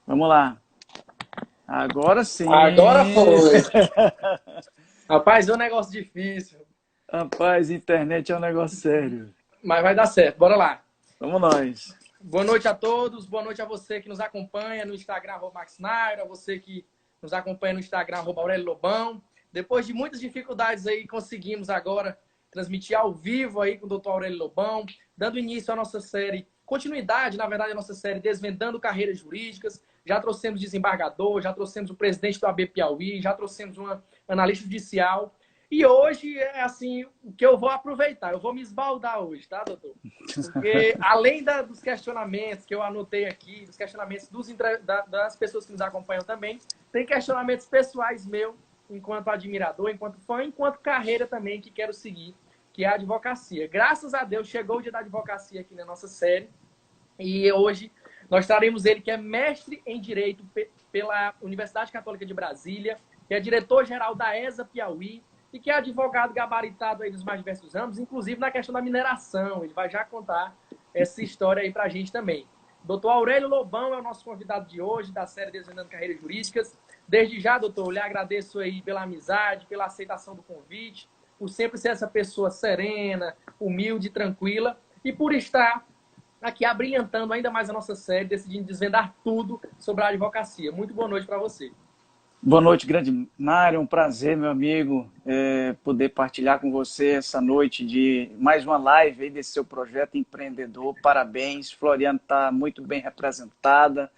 Vamos lá. Agora sim. Agora foi. Rapaz, é um negócio difícil, Rapaz, internet é um negócio sério. mas vai dar certo. Bora lá. Vamos nós. Boa noite a todos. Boa noite a você que nos acompanha no Instagram, @MaxNairo, a você que nos acompanha no Instagram, @Aurélio Lobão. Depois de muitas dificuldades aí, conseguimos agora transmitir ao vivo aí com o Dr. Aurélio Lobão, dando início à nossa série, continuidade, na verdade, a nossa série Desvendando Carreiras Jurídicas. Já trouxemos desembargador, já trouxemos o presidente do AB Piauí, já trouxemos uma analista judicial. E hoje é assim, o que eu vou aproveitar, eu vou me esbaldar hoje, tá, doutor? Porque além dos questionamentos que eu anotei aqui, dos questionamentos das pessoas que nos acompanham também, tem questionamentos pessoais meus, enquanto admirador, enquanto fã, enquanto carreira também que quero seguir, que é a advocacia. Graças a Deus chegou o dia da advocacia aqui na nossa série e hoje nós traremos ele que é mestre em Direito pela Universidade Católica de Brasília, que é diretor-geral da ESA Piauí e que é advogado gabaritado aí nos mais diversos ramos, inclusive na questão da mineração. Ele vai já contar essa história aí para a gente também. Doutor Aurélio Lobão é o nosso convidado de hoje, da série Desvendando Carreiras Jurídicas. Desde já, doutor, eu lhe agradeço aí pela amizade, pela aceitação do convite, por sempre ser essa pessoa serena, humilde, tranquila, e por estar aqui abrilhantando ainda mais a nossa série, decidindo desvendar tudo sobre a advocacia. Muito boa noite para você. Boa noite, grande Mário. É um prazer, meu amigo, poder partilhar com você essa noite de mais uma live aí desse seu projeto empreendedor. Parabéns. Floriano está muito bem representada.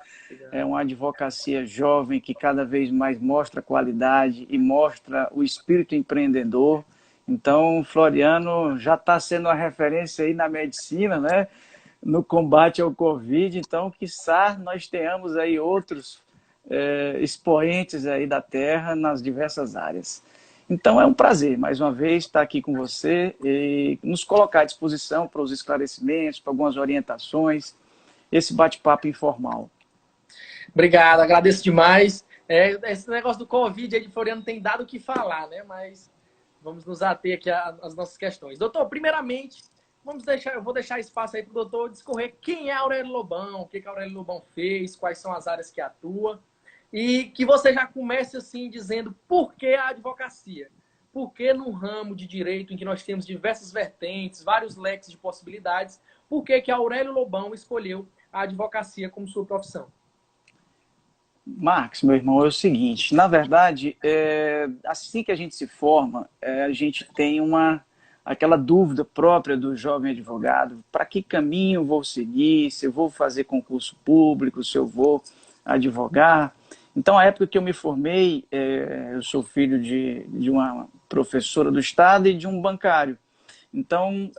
É uma advocacia jovem que cada vez mais mostra qualidade e mostra o espírito empreendedor. Então, Floriano já está sendo uma referência aí na medicina, né? No combate ao Covid. Então, quiçá nós tenhamos aí outros expoentes aí da terra nas diversas áreas. Então é um prazer, mais uma vez, estar aqui com você e nos colocar à disposição para os esclarecimentos, para algumas orientações, esse bate-papo informal. Obrigado, agradeço demais. Esse negócio do Covid aí de Floriano tem dado o que falar, né? Mas vamos nos ater aqui às nossas questões. Doutor, primeiramente, eu vou deixar espaço aí para o doutor discorrer quem é Aurélio Lobão, o que Aurélio Lobão fez, quais são as áreas que atua. E que você já comece assim dizendo por que a advocacia? Por que num ramo de direito em que nós temos diversas vertentes, vários leques de possibilidades, por que Aurélio Lobão escolheu a advocacia como sua profissão? Marcos, meu irmão, é o seguinte, na verdade, assim que a gente se forma, a gente tem aquela dúvida própria do jovem advogado, para que caminho vou seguir, se eu vou fazer concurso público, se eu vou advogar. Então, a época que eu me formei, eu sou filho de uma professora do Estado e de um bancário. Então,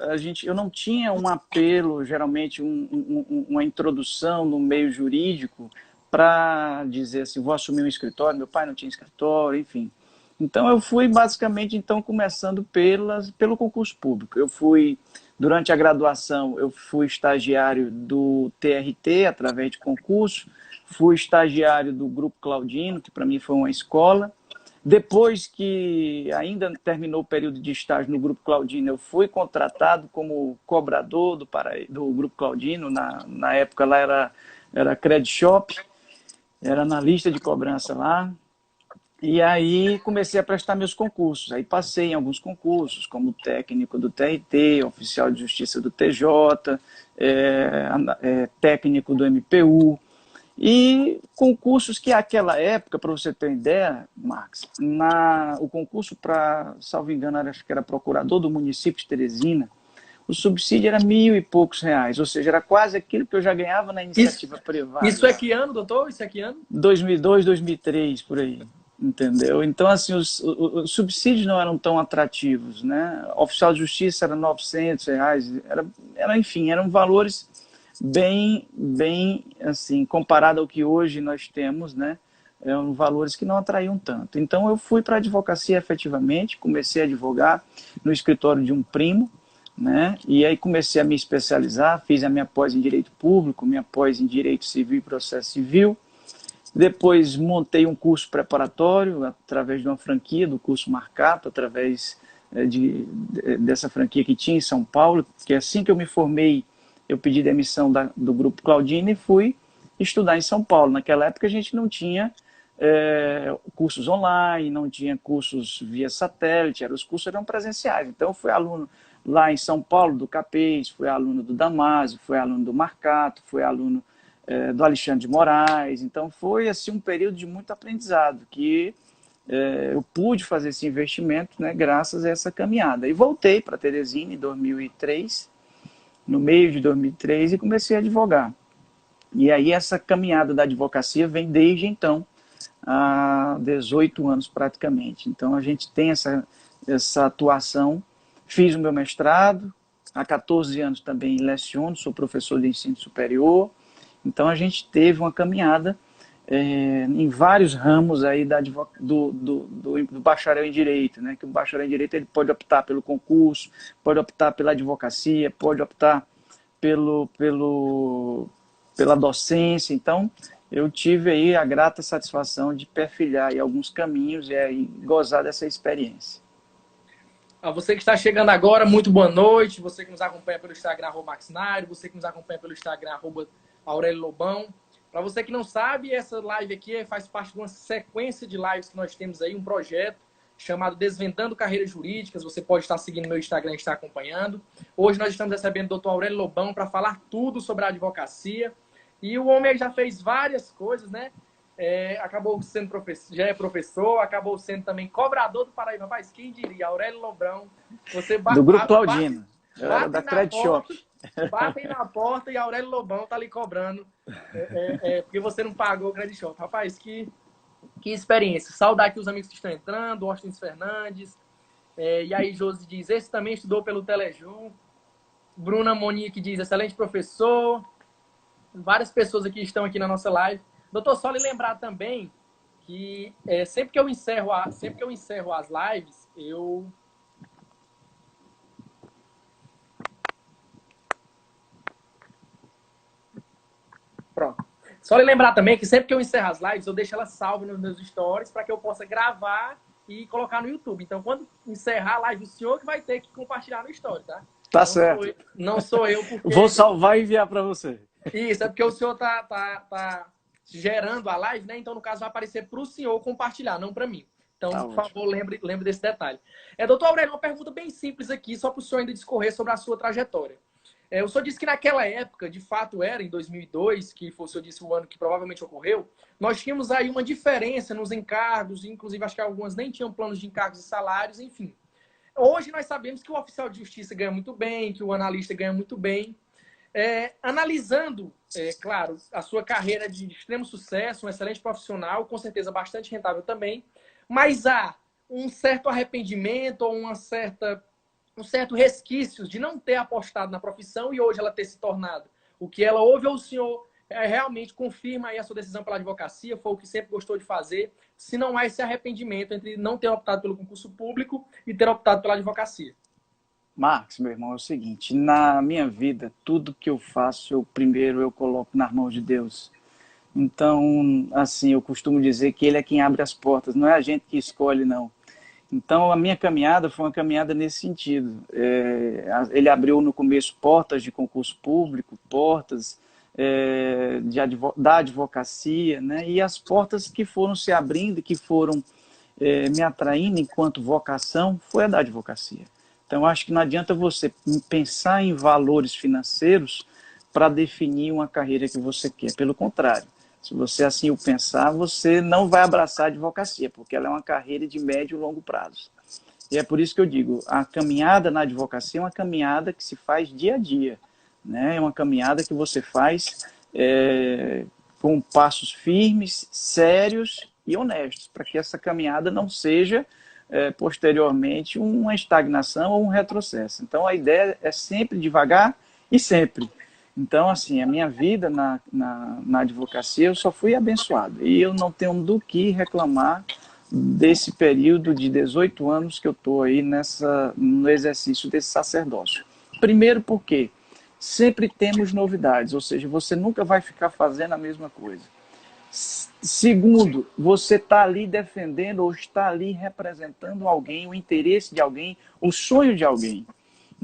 eu não tinha um apelo, geralmente uma introdução no meio jurídico para dizer assim, vou assumir um escritório, meu pai não tinha escritório, enfim. Então, eu fui basicamente começando pelo concurso público. Durante a graduação, eu fui estagiário do TRT, através de concurso, fui estagiário do Grupo Claudino, que para mim foi uma escola. Depois que ainda terminou o período de estágio no Grupo Claudino, eu fui contratado como cobrador do Grupo Claudino. Na época lá era Credit Shop, era analista de cobrança lá. E aí comecei a prestar meus concursos. Aí passei em alguns concursos, como técnico do TRT, oficial de justiça do TJ, técnico do MPU. E concursos que naquela época, para você ter uma ideia, Max, o concurso para, salvo engano, acho que era procurador do município de Teresina, o subsídio era R$ 1.000 e poucos, ou seja, era quase aquilo que eu já ganhava na iniciativa privada. Isso é que ano, doutor? Isso é que ano? 2002, 2003, por aí, entendeu? Então, assim, os subsídios não eram tão atrativos, né? O oficial de justiça era R$ 900, enfim, eram valores bem assim, comparado ao que hoje nós temos, né? Eram valores que não atraíam tanto. Então, eu fui para a advocacia efetivamente, comecei a advogar no escritório de um primo, né? E aí comecei a me especializar, fiz a minha pós em Direito Público, minha pós em Direito Civil e Processo Civil. Depois montei um curso preparatório através de uma franquia, do curso Marcato, através dessa franquia que tinha em São Paulo, que assim que eu me formei, eu pedi demissão do Grupo Claudino e fui estudar em São Paulo. Naquela época a gente não tinha cursos online, não tinha cursos via satélite, os cursos eram presenciais. Então eu fui aluno lá em São Paulo do Capês, fui aluno do Damásio, fui aluno do Marcato, fui aluno do Alexandre de Moraes. Então foi assim um período de muito aprendizado que eu pude fazer esse investimento, né, graças a essa caminhada. E voltei para Teresina em 2003, no meio de 2003, e comecei a advogar. E aí essa caminhada da advocacia vem desde então, há 18 anos praticamente. Então a gente tem essa atuação. Fiz o meu mestrado, há 14 anos também leciono, sou professor de ensino superior. Então a gente teve uma caminhada em vários ramos aí do bacharel em Direito, né? Que o bacharel em Direito ele pode optar pelo concurso, pode optar pela advocacia, pode optar pela docência. Então, eu tive aí a grata satisfação de perfilhar aí alguns caminhos e aí gozar dessa experiência. A você que está chegando agora, muito boa noite. Você que nos acompanha pelo Instagram, @Maxnário, você que nos acompanha pelo Instagram, @Aurélio Lobão. Para você que não sabe, essa live aqui faz parte de uma sequência de lives que nós temos aí, um projeto chamado Desvendando Carreiras Jurídicas. Você pode estar seguindo meu Instagram e estar acompanhando. Hoje nós estamos recebendo o Dr. Aurélio Lobão para falar tudo sobre a advocacia. E o homem já fez várias coisas, né? Acabou sendo professor, já é professor, acabou sendo também cobrador do Paraíba. Rapaz, quem diria? Aurélio Lobão, você do Grupo Claudino. Eu era da Credit Shop. Batem na porta e Aurélio Lobão tá ali cobrando porque você não pagou o Credit Shop. Rapaz, que experiência. Saudar aqui os amigos que estão entrando, Austin Fernandes. E aí, Josi diz, esse também estudou pelo Teleju. Bruna Monique diz, excelente professor. Várias pessoas aqui estão aqui na nossa live. Doutor, só lhe lembrar também que sempre que eu encerro as lives, Pronto. Só lhe lembrar também que sempre que eu encerro as lives, eu deixo elas salvas nos meus stories para que eu possa gravar e colocar no YouTube. Então, quando encerrar a live, o senhor que vai ter que compartilhar no story, tá? Tá não certo. Não sou eu, porque... Vou salvar e enviar para você. Isso, é porque o senhor tá gerando a live, né? Então, no caso, vai aparecer para o senhor compartilhar, não para mim. Então, tá, por favor, lembre desse detalhe. Doutor Aurélio, uma pergunta bem simples aqui, só para o senhor ainda discorrer sobre a sua trajetória. O senhor disse que naquela época, de fato era, em 2002, que foi, o senhor disse o ano que provavelmente ocorreu, nós tínhamos aí uma diferença nos encargos, inclusive acho que algumas nem tinham planos de encargos e salários, enfim. Hoje nós sabemos que o oficial de justiça ganha muito bem, que o analista ganha muito bem. Analisando, claro, a sua carreira de extremo sucesso, um excelente profissional, com certeza bastante rentável também, mas há um certo arrependimento ou um certo resquício de não ter apostado na profissão e hoje ela ter se tornado o que ela houve, ou o senhor realmente confirma aí a sua decisão pela advocacia, foi o que sempre gostou de fazer, se não há esse arrependimento entre não ter optado pelo concurso público e ter optado pela advocacia? Marcos, meu irmão, é o seguinte, na minha vida, tudo que eu faço, primeiro eu coloco nas mãos de Deus. Então, assim, eu costumo dizer que Ele é quem abre as portas, não é a gente que escolhe, não. Então, a minha caminhada foi uma caminhada nesse sentido. Ele abriu no começo portas de concurso público, portas da advocacia, né? E as portas que foram se abrindo, que foram me atraindo enquanto vocação, foi a da advocacia. Então, acho que não adianta você pensar em valores financeiros para definir uma carreira que você quer. Pelo contrário, se você assim o pensar, você não vai abraçar a advocacia, porque ela é uma carreira de médio e longo prazo. E é por isso que eu digo, a caminhada na advocacia é uma caminhada que se faz dia a dia, né? É uma caminhada que você faz com passos firmes, sérios e honestos, para que essa caminhada não seja posteriormente uma estagnação ou um retrocesso. Então a ideia é sempre devagar e sempre. Então, assim, a minha vida na advocacia, eu só fui abençoado. E eu não tenho do que reclamar desse período de 18 anos que eu estou aí no exercício desse sacerdócio. Primeiro porque sempre temos novidades, ou seja, você nunca vai ficar fazendo a mesma coisa. Segundo, você está ali defendendo ou está ali representando alguém, o interesse de alguém, o sonho de alguém.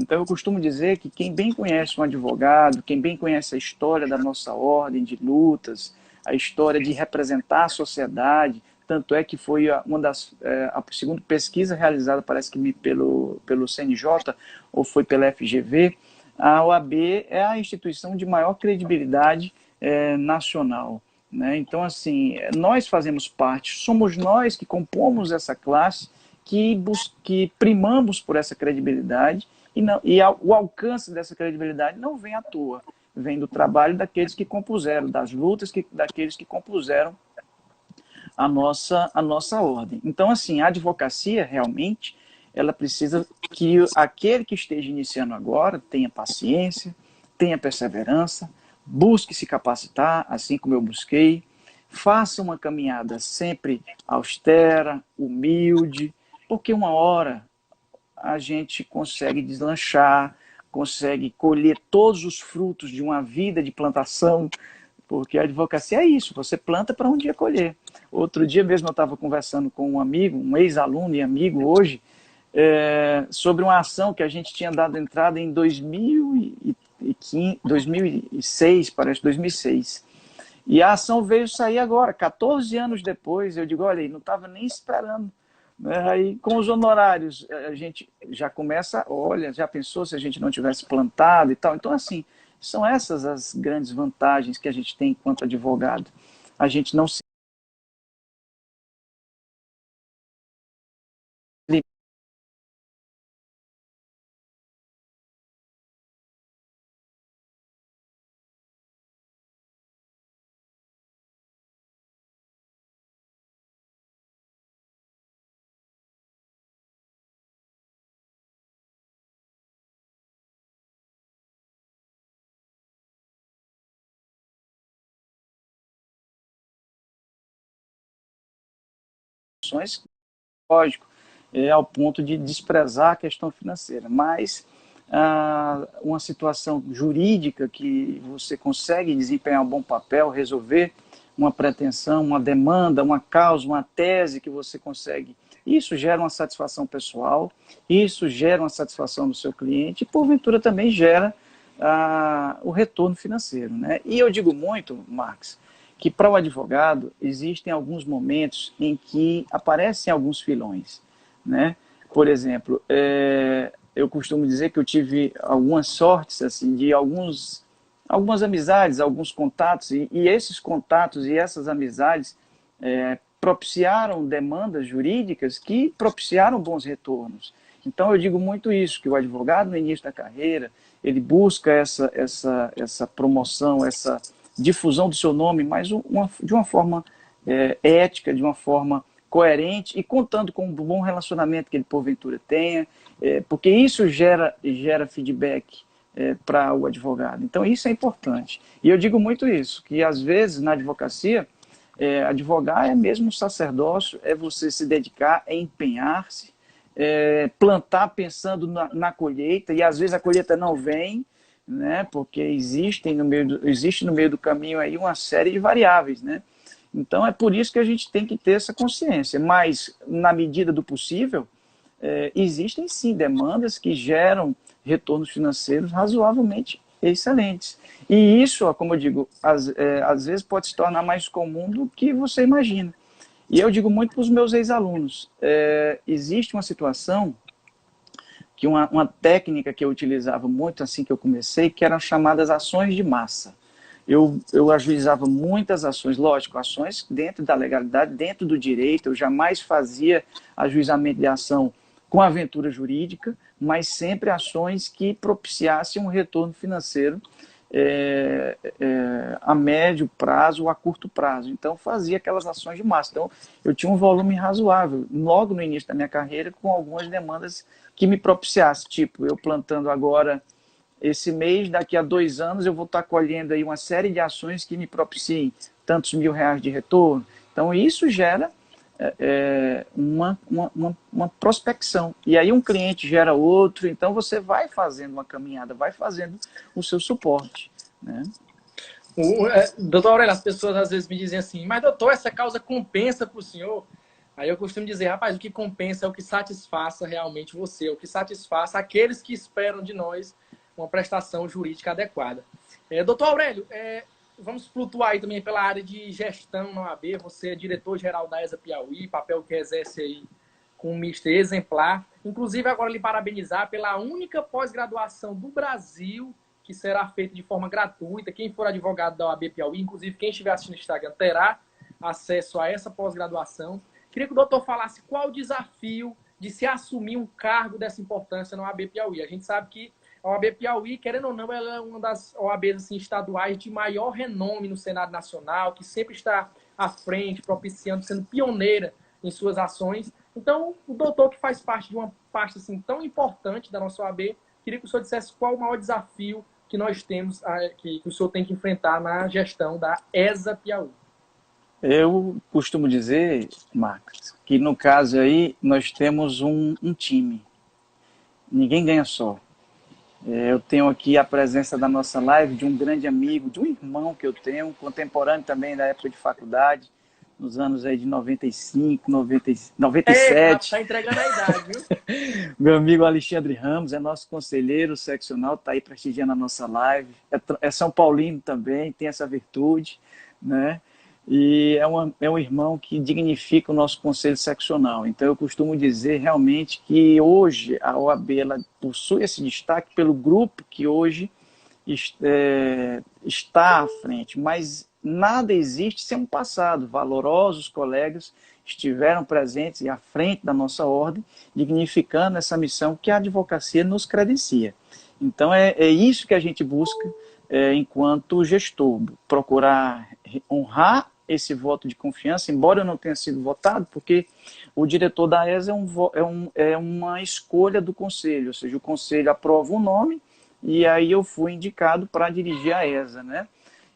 Então, eu costumo dizer que quem bem conhece um advogado, quem bem conhece a história da nossa ordem de lutas, a história de representar a sociedade, tanto é que foi uma das, a segunda pesquisa realizada, parece que pelo CNJ, ou foi pela FGV, a OAB é a instituição de maior credibilidade nacional. Né? Então, assim, nós fazemos parte, somos nós que compomos essa classe, que primamos por essa credibilidade, o alcance dessa credibilidade não vem à toa, vem do trabalho daqueles que compuseram, das lutas daqueles que compuseram a nossa ordem. Então, assim, a advocacia, realmente, ela precisa que aquele que esteja iniciando agora tenha paciência, tenha perseverança, busque se capacitar, assim como eu busquei, faça uma caminhada sempre austera, humilde, porque uma hora a gente consegue deslanchar, consegue colher todos os frutos de uma vida de plantação, porque a advocacia é isso, você planta para um dia colher. Outro dia mesmo eu estava conversando com um amigo, um ex-aluno e amigo hoje, sobre uma ação que a gente tinha dado entrada em 2006, parece, 2006. E a ação veio sair agora, 14 anos depois. Eu digo, olha, não estava nem esperando. Aí, com os honorários, a gente já começa, olha, já pensou se a gente não tivesse plantado e tal. Então, assim, são essas as grandes vantagens que a gente tem enquanto advogado. A gente não se limitações, lógico, ao ponto de desprezar a questão financeira, mas uma situação jurídica que você consegue desempenhar um bom papel, resolver uma pretensão, uma demanda, uma causa, uma tese que você consegue, isso gera uma satisfação pessoal, isso gera uma satisfação do seu cliente e, porventura, também gera o retorno financeiro. Né? E eu digo muito, Marx, que para o advogado existem alguns momentos em que aparecem alguns filões. Né? Por exemplo, eu costumo dizer que eu tive algumas sortes assim, de algumas amizades, alguns contatos, e esses contatos e essas amizades propiciaram demandas jurídicas que propiciaram bons retornos. Então, eu digo muito isso, que o advogado, no início da carreira, ele busca essa promoção, essa difusão do seu nome, mas de uma forma ética, de uma forma coerente e contando com um bom relacionamento que ele, porventura, tenha, porque isso gera feedback para o advogado. Então, isso é importante. E eu digo muito isso, que às vezes, na advocacia, advogar é mesmo um sacerdócio, é você se dedicar, é empenhar-se, plantar pensando na colheita, e às vezes a colheita não vem, né, porque existe no meio do caminho aí uma série de variáveis, né? Então é por isso que a gente tem que ter essa consciência, mas na medida do possível, existem sim demandas que geram retornos financeiros razoavelmente excelentes. E isso, como eu digo, às vezes pode se tornar mais comum do que você imagina. E eu digo muito para os meus ex-alunos, existe uma situação que uma técnica que eu utilizava muito assim que eu comecei, que eram chamadas ações de massa. Eu ajuizava muitas ações, lógico, ações dentro da legalidade, dentro do direito, eu jamais fazia ajuizamento de ação com aventura jurídica, mas sempre ações que propiciassem um retorno financeiro a médio prazo ou a curto prazo. Então, fazia aquelas ações de massa. Então, eu tinha um volume razoável, logo no início da minha carreira, com algumas demandas que me propiciassem, tipo, eu plantando agora esse mês, daqui a 2 anos, eu vou estar colhendo aí uma série de ações que me propiciem tantos R$ 1.000 de retorno. Então, isso gera uma prospecção. E aí um cliente gera outro, então você vai fazendo uma caminhada, vai fazendo o seu suporte. Né? Doutor Aurélio, as pessoas às vezes me dizem assim, mas doutor, essa causa compensa para o senhor? Aí eu costumo dizer, rapaz, o que compensa é o que satisfaça realmente você, o que satisfaça aqueles que esperam de nós uma prestação jurídica adequada. Doutor Aurélio, vamos flutuar aí também pela área de gestão na OAB. Você é diretor-geral da ESA Piauí, papel que exerce aí com um mister exemplar. Inclusive, agora lhe parabenizar pela única pós-graduação do Brasil que será feita de forma gratuita. Quem for advogado da OAB Piauí, inclusive quem estiver assistindo no Instagram, terá acesso a essa pós-graduação. Queria que o doutor falasse qual o desafio de se assumir um cargo dessa importância na OAB Piauí. A gente sabe que a OAB Piauí, querendo ou não, ela é uma das OABs assim, estaduais de maior renome no Senado Nacional, que sempre está à frente, propiciando, sendo pioneira em suas ações. Então, o doutor, que faz parte de uma parte assim, tão importante da nossa OAB, queria que o senhor dissesse qual o maior desafio que nós temos, que o senhor tem que enfrentar na gestão da ESA Piauí. Eu costumo dizer, Marcos, que no caso aí nós temos um time. Ninguém ganha só. Eu tenho aqui a presença da nossa live de um grande amigo, de um irmão que eu tenho, um contemporâneo também da época de faculdade, nos anos aí de 95, 97. Está entregando a idade, viu? Meu amigo Alexandre Ramos é nosso conselheiro seccional, está aí prestigiando a nossa live. É São Paulino também, tem essa virtude, né? E é um irmão que dignifica o nosso conselho seccional. Então, eu costumo dizer realmente que hoje a OAB ela possui esse destaque pelo grupo que hoje está à frente, mas nada existe sem um passado. Valorosos colegas estiveram presentes e à frente da nossa ordem, dignificando essa missão que a advocacia nos credencia. Então, é isso que a gente busca enquanto gestor, procurar honrar esse voto de confiança, embora eu não tenha sido votado, porque o diretor da ESA é uma escolha do conselho, ou seja, o conselho aprova um nome e aí eu fui indicado para dirigir a ESA, né?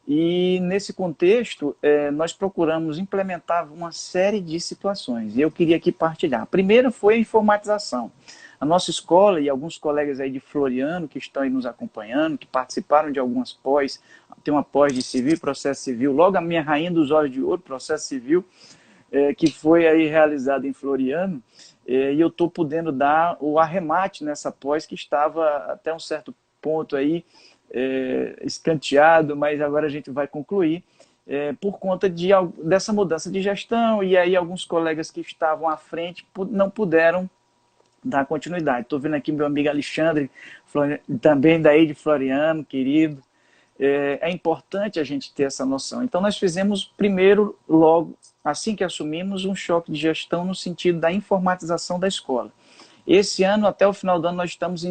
E nesse contexto, nós procuramos implementar uma série de situações, e eu queria aqui partilhar. A primeira foi a informatização. A nossa escola e alguns colegas aí de Floriano que estão aí nos acompanhando, que participaram de algumas pós, tem uma pós de civil e processo civil, logo a minha rainha dos olhos de ouro, processo civil, que foi aí realizada em Floriano, e eu estou podendo dar o arremate nessa pós que estava até um certo ponto aí escanteado, mas agora a gente vai concluir, por conta dessa mudança de gestão, e aí alguns colegas que estavam à frente não puderam dar continuidade. Estou vendo aqui meu amigo Alexandre, também daí de Floriano, querido. É importante a gente ter essa noção. Então, nós fizemos primeiro, logo, assim que assumimos, um choque de gestão no sentido da informatização da escola. Esse ano, até o final do ano, nós estamos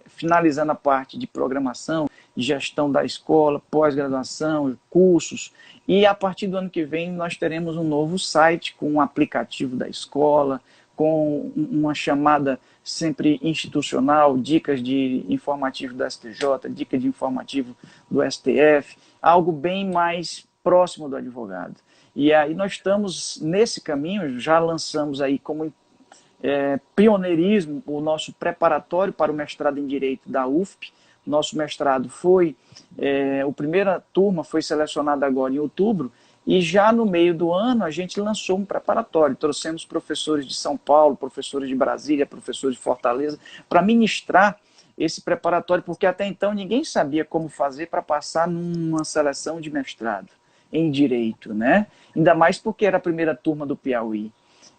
finalizando a parte de programação, de gestão da escola, pós-graduação, cursos, e a partir do ano que vem nós teremos um novo site com um aplicativo da escola, com uma chamada sempre institucional, dicas de informativo do STJ, dica de informativo do STF, algo bem mais próximo do advogado. E aí nós estamos nesse caminho, já lançamos aí como pioneirismo o nosso preparatório para o mestrado em Direito da UFP. Nosso mestrado foi, a primeira turma foi selecionada agora em outubro, e já no meio do ano a gente lançou um preparatório. Trouxemos professores de São Paulo, professores de Brasília, professores de Fortaleza, para ministrar esse preparatório, porque até então ninguém sabia como fazer para passar numa seleção de mestrado em Direito, né? Ainda mais porque era a primeira turma do Piauí.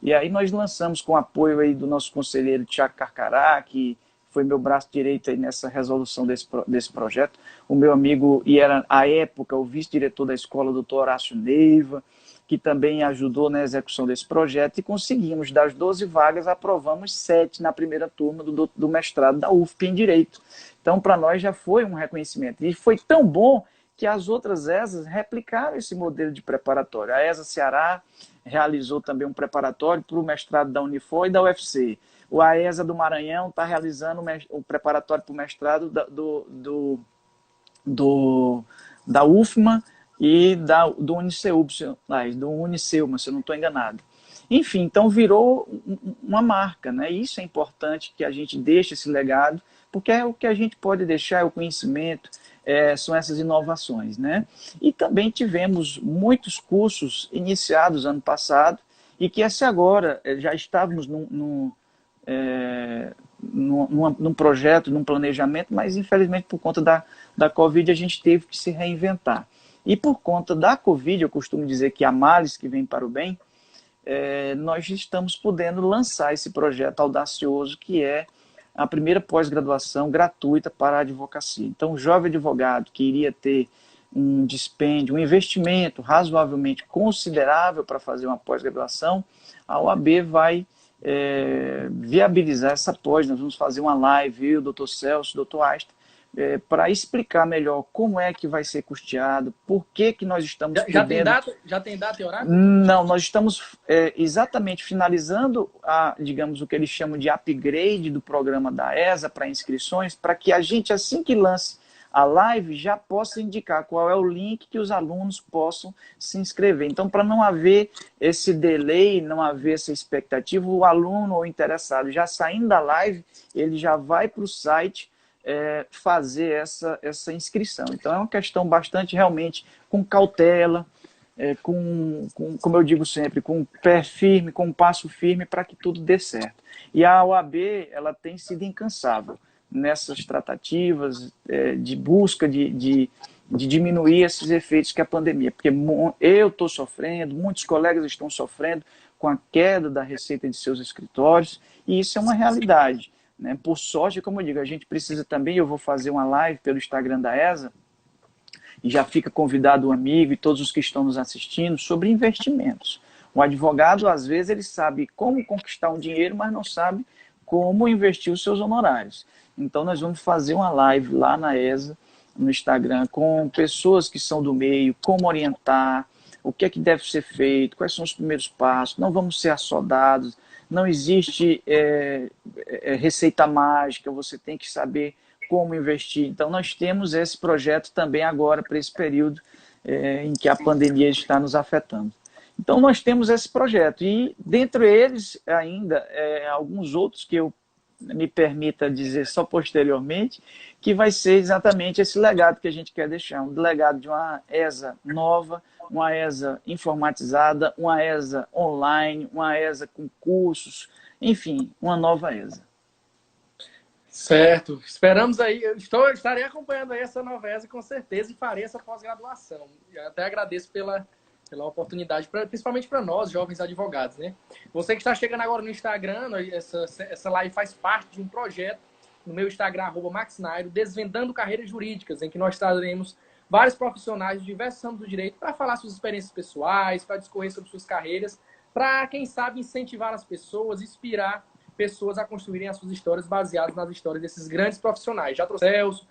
E aí nós lançamos com o apoio aí do nosso conselheiro Tiago Carcará, que foi meu braço direito aí nessa resolução desse projeto, o meu amigo, e era, à época, o vice-diretor da escola, o doutor Horácio Neiva, que também ajudou na execução desse projeto, e conseguimos, das 12 vagas, aprovamos 7 na primeira turma do mestrado da UFP em Direito. Então, para nós já foi um reconhecimento. E foi tão bom que as outras ESAs replicaram esse modelo de preparatório. A ESA Ceará realizou também um preparatório para o mestrado da Unifor e da UFC. O AESA do Maranhão está realizando o preparatório para o mestrado da UFMA e do Uniceuma, se eu não estou enganado. Enfim, então virou uma marca, né? Isso é importante que a gente deixe esse legado, porque é o que a gente pode deixar, é o conhecimento, são essas inovações, né? E também tivemos muitos cursos iniciados ano passado, e que esse agora já estávamos num projeto, num planejamento, mas infelizmente por conta da Covid a gente teve que se reinventar. E por conta da Covid, eu costumo dizer que há males que vêm para o bem, nós estamos podendo lançar esse projeto audacioso que é a primeira pós-graduação gratuita para a advocacia. Então, o jovem advogado que iria ter um dispêndio, um investimento razoavelmente considerável para fazer uma pós-graduação, a OAB vai viabilizar essa pós. Nós vamos fazer uma live, eu, o doutor Celso, o doutor Asta, para explicar melhor como é que vai ser custeado, por que nós estamos podendo... Já tem data e horário? Não, nós estamos exatamente finalizando, digamos, o que eles chamam de upgrade do programa da ESA para inscrições, para que a gente, assim que lance a live, já possa indicar qual é o link que os alunos possam se inscrever. Então, para não haver esse delay, não haver essa expectativa, o aluno ou interessado já saindo da live, ele já vai para o site fazer essa inscrição. Então, é uma questão bastante, realmente, com cautela, como eu digo sempre, com um pé firme, com um passo firme para que tudo dê certo. E a OAB, ela tem sido incansável nessas tratativas de busca de diminuir esses efeitos que a pandemia, porque eu estou sofrendo, muitos colegas estão sofrendo com a queda da receita de seus escritórios, e isso é uma realidade. Né? Por sorte, como eu digo, a gente precisa também, eu vou fazer uma live pelo Instagram da ESA, e já fica convidado o amigo e todos os que estão nos assistindo, sobre investimentos. O advogado, às vezes, ele sabe como conquistar um dinheiro, mas não sabe como investir os seus honorários. Então, nós vamos fazer uma live lá na ESA, no Instagram, com pessoas que são do meio, como orientar, o que é que deve ser feito, quais são os primeiros passos, não vamos ser assodados, não existe receita mágica, você tem que saber como investir. Então, nós temos esse projeto também agora para esse período em que a pandemia está nos afetando. Então, nós temos esse projeto e, dentre eles, ainda, alguns outros que eu me permita dizer só posteriormente, que vai ser exatamente esse legado que a gente quer deixar, um legado de uma ESA nova, uma ESA informatizada, uma ESA online, uma ESA com cursos, enfim, uma nova ESA. Certo. Esperamos aí. Estarei acompanhando aí essa nova ESA com certeza e farei essa pós-graduação. Até agradeço pela oportunidade, principalmente para nós, jovens advogados, né? Você que está chegando agora no Instagram, essa live faz parte de um projeto no meu Instagram, @maxnairo, desvendando carreiras jurídicas, em que nós traremos vários profissionais de diversos ramos do direito para falar suas experiências pessoais, para discorrer sobre suas carreiras, para, quem sabe, incentivar as pessoas, inspirar pessoas a construírem as suas histórias baseadas nas histórias desses grandes profissionais. Já trouxemos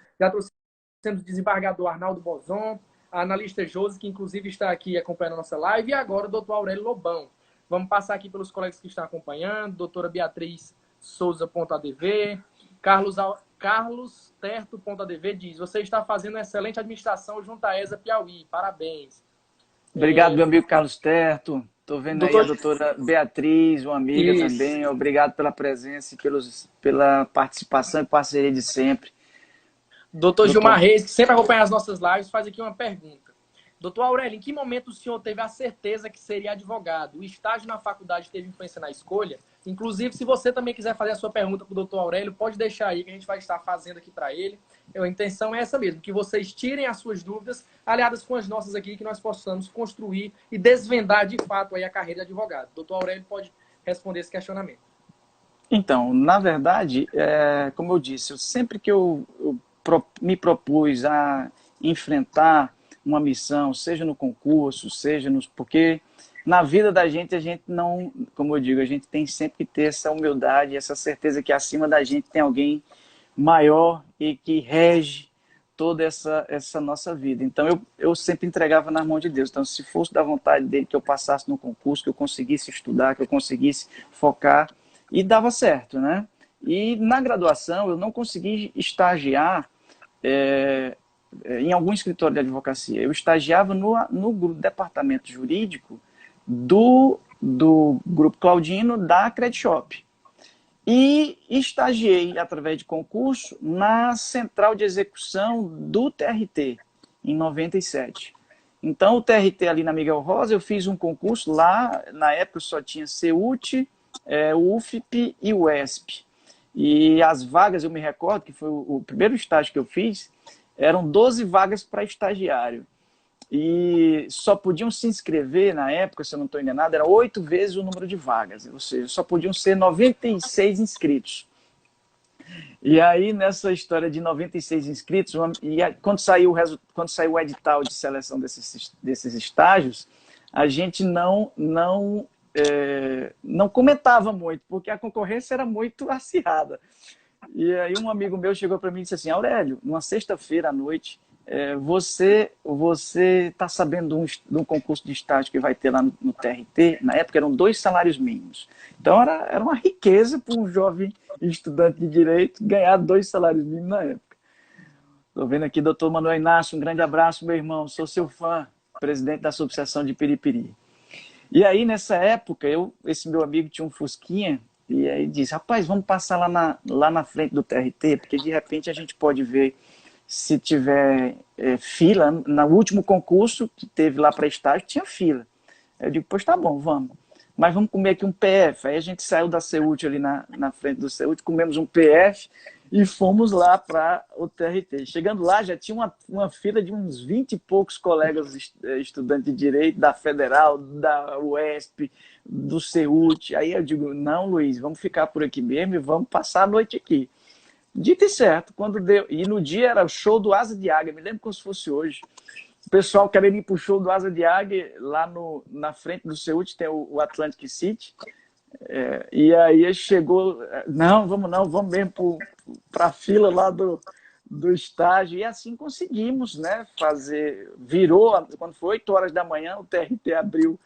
o desembargador Arnaldo Bozon, a analista Josi, que inclusive está aqui acompanhando a nossa live, e agora o doutor Aurélio Lobão. Vamos passar aqui pelos colegas que estão acompanhando, doutora Beatriz Souza.adv, Carlos Terto.adv diz: você está fazendo uma excelente administração junto à ESA Piauí, parabéns. Obrigado, meu amigo Carlos Terto. Estou vendo aí a doutora Beatriz, uma amiga também. Obrigado pela presença e pela participação e parceria de sempre. Doutor Gilmar Reis, que sempre acompanha as nossas lives, faz aqui uma pergunta. Doutor Aurélio, em que momento o senhor teve a certeza que seria advogado? O estágio na faculdade teve influência na escolha? Inclusive, se você também quiser fazer a sua pergunta para o doutor Aurélio, pode deixar aí que a gente vai estar fazendo aqui para ele. A intenção é essa mesmo, que vocês tirem as suas dúvidas, aliadas com as nossas aqui, que nós possamos construir e desvendar de fato aí a carreira de advogado. Doutor Aurélio pode responder esse questionamento. Então, na verdade, como eu disse, sempre que eu me propus a enfrentar uma missão, seja no concurso, porque na vida da gente, a gente não, como eu digo, a gente tem sempre que ter essa humildade, essa certeza que acima da gente tem alguém maior e que rege toda essa nossa vida. Então, eu sempre entregava na mão de Deus. Então, se fosse da vontade dele que eu passasse no concurso, que eu conseguisse estudar, que eu conseguisse focar, e dava certo, né? E na graduação, eu não consegui estagiar em algum escritório de advocacia. Eu estagiava no departamento jurídico do Grupo Claudino da Credit Shop. E estagiei, através de concurso, na central de execução do TRT, em 97. Então, o TRT ali na Miguel Rosa, eu fiz um concurso lá, na época só tinha CEUT, o UFP e o ESP. E as vagas, eu me recordo, que foi o primeiro estágio que eu fiz, eram 12 vagas para estagiário. E só podiam se inscrever, na época, se eu não estou enganado, era 8 vezes o número de vagas, ou seja, só podiam ser 96 inscritos. E aí, nessa história de 96 inscritos, quando saiu o edital de seleção desses estágios, a gente não comentava muito, porque a concorrência era muito acirrada. E aí um amigo meu chegou para mim e disse assim, Aurélio, numa sexta-feira à noite, você está sabendo de um concurso de estágio que vai ter lá no TRT? Na época eram 2 salários mínimos. Então era uma riqueza para um jovem estudante de Direito ganhar 2 salários mínimos na época. Estou vendo aqui, doutor Manuel Inácio, um grande abraço, meu irmão, sou seu fã, presidente da Associação de Piripiri. E aí, nessa época, esse meu amigo tinha um Fusquinha, e aí disse, rapaz, vamos passar lá na frente do TRT, porque de repente a gente pode ver se tiver fila. No último concurso que teve lá para estágio, tinha fila. Eu digo, pois tá bom, vamos. Mas vamos comer aqui um PF. Aí a gente saiu da CEUT ali na frente do CEUT, comemos um PF e fomos lá para o TRT. Chegando lá, já tinha uma fila de uns 20 e poucos colegas estudantes de Direito, da Federal, da UESP, do CEUT. Aí eu digo, não, Luiz, vamos ficar por aqui mesmo e vamos passar a noite aqui. Dito e certo, quando deu. E no dia era o show do Asa de Águia, me lembro como se fosse hoje. O pessoal querendo ir para o show do Asa de Águia, lá na frente do CEUT tem o Atlantic City. E aí chegou, não, vamos mesmo para a fila lá do estágio. E assim conseguimos, né, virou, quando foi 8 horas da manhã, o TRT abriu,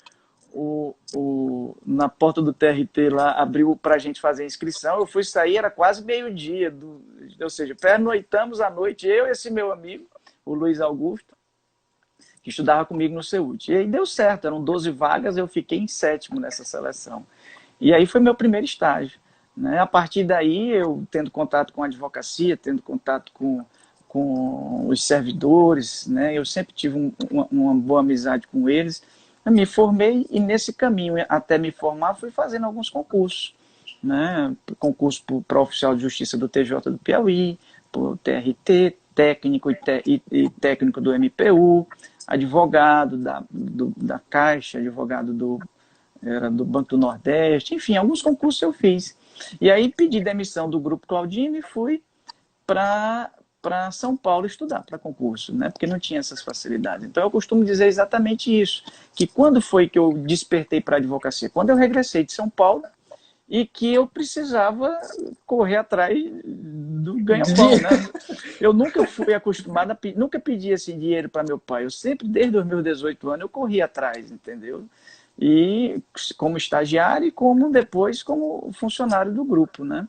na porta do TRT lá, abriu para a gente fazer a inscrição. Eu fui sair, era quase meio-dia, ou seja, pernoitamos a noite, eu e esse meu amigo, o Luiz Augusto, que estudava comigo no CEUT. E aí deu certo, eram 12 vagas, eu fiquei em 7º nessa seleção. E aí foi meu primeiro estágio, né? A partir daí, eu tendo contato com a advocacia, tendo contato com os servidores, né? Eu sempre tive uma boa amizade com eles. Eu me formei e nesse caminho, até me formar, fui fazendo alguns concursos, né? Concurso para oficial de justiça do TJ do Piauí, para o TRT, técnico e técnico do MPU, advogado da Caixa, advogado era do Banco do Nordeste, enfim, alguns concursos eu fiz. E aí pedi demissão do Grupo Claudino e fui para São Paulo estudar para concurso, né? Porque não tinha essas facilidades. Então eu costumo dizer exatamente isso, que quando foi que eu despertei para a advocacia? Quando eu regressei de São Paulo e que eu precisava correr atrás do ganha-pão, né? Eu nunca fui acostumado, nunca pedi assim, dinheiro para meu pai. Eu sempre, desde os meus 18 anos, eu corria atrás, entendeu? E como estagiário e como depois como funcionário do grupo, né?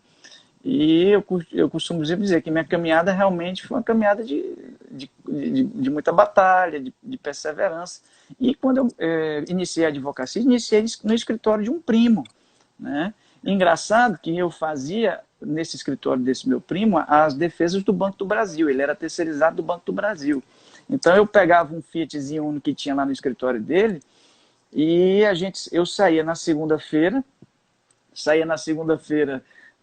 E eu costumo dizer que minha caminhada realmente foi uma caminhada de muita batalha, de perseverança. E quando eu iniciei a advocacia, iniciei no escritório de um primo, né? Engraçado que eu fazia, nesse escritório desse meu primo, as defesas do Banco do Brasil. Ele era terceirizado do Banco do Brasil. Então eu pegava um Fiatzinho Uno que tinha lá no escritório dele e eu saía na segunda-feira,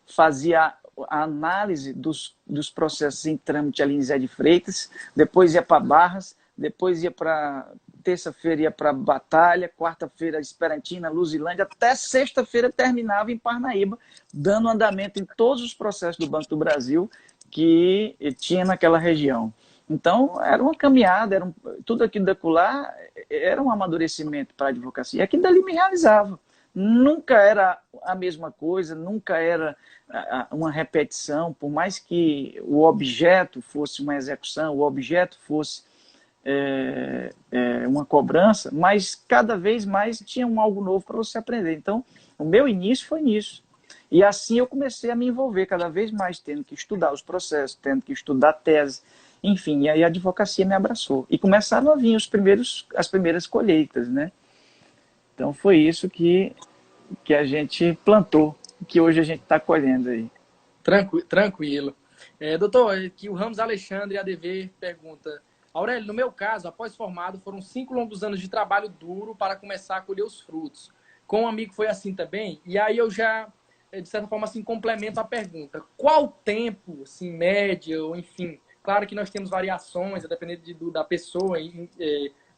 fazia a análise dos processos em trâmite ali em Zé de Freitas, depois ia para Barras, depois ia para terça-feira ia para Batalha, quarta-feira Esperantina, Luzilândia, até sexta-feira terminava em Parnaíba, dando andamento em todos os processos do Banco do Brasil que tinha naquela região. Então, era uma caminhada, tudo aquilo daquilo era um amadurecimento para a advocacia. E aquilo dali me realizava. Nunca era a mesma coisa, nunca era uma repetição, por mais que o objeto fosse uma execução, o objeto fosse uma cobrança, mas cada vez mais tinha algo novo para você aprender. Então, o meu início foi nisso. E assim eu comecei a me envolver cada vez mais, tendo que estudar os processos, tendo que estudar a tese, enfim, e aí a advocacia me abraçou. E começaram a vir as primeiras colheitas, né? Então foi isso que a gente plantou, que hoje a gente está colhendo aí. Tranquilo. Doutor, aqui o Ramos Alexandre ADV pergunta, Aurélio, no meu caso, após formado, foram 5 longos anos de trabalho duro para começar a colher os frutos. Com um amigo foi assim também, e aí eu já, de certa forma, assim, complemento a pergunta. Qual tempo, assim, média, ou enfim, claro que nós temos variações, a depender da pessoa,